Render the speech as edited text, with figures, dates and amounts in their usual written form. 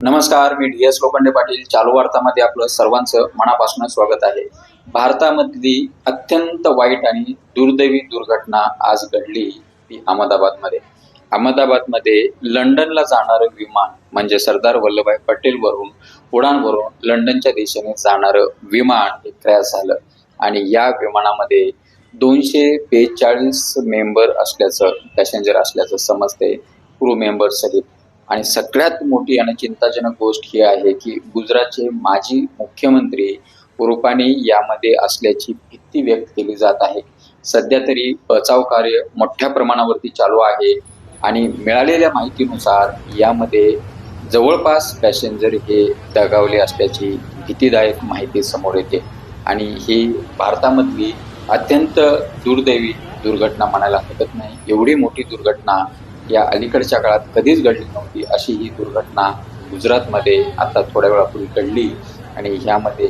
नमस्कार, मी D S Lokhande Patil. चालू वार्तामध्ये आपलं सर्वांचं मनापासून स्वागत आहे. भारतामधली अत्यंत वाईट आणि दुर्दैवी दुर्घटना आज घडली ती अहमदाबादमध्ये. अहमदाबादमध्ये लंडनला जाणारं विमान म्हणजे सरदार वल्लभभाई पटेलवरून उडाणवरून लंडनच्या दिशेने जाणारं विमान हे क्रॅश झालं आणि या विमानामध्ये 242 मेंबर असल्याचं पॅसेंजर असल्याचं समजते, क्रू मेंबर सहित. आणि सगळ्यात मोठी आणि चिंताजनक गोष्ट ही आहे की गुजरातचे माजी मुख्यमंत्री रूपानी यामध्ये असल्याची भीती व्यक्त केली जात आहे. सध्या तरी बचाव कार्य मोठ्या प्रमाणावरती चालू आहे आणि मिळालेल्या माहितीनुसार यामध्ये जवळपास पॅसेंजर हे दगावले असल्याची भीतीदायक माहिती समोर येते आणि ही भारतामधली अत्यंत दुर्दैवी दुर्घटना म्हणायला हरकत नाही. एवढी मोठी दुर्घटना या अलीकडच्या काळात कधीच घडली नव्हती. अशी ही दुर्घटना गुजरातमध्ये आता थोड्या वेळापूर्वी घडली आणि ह्यामध्ये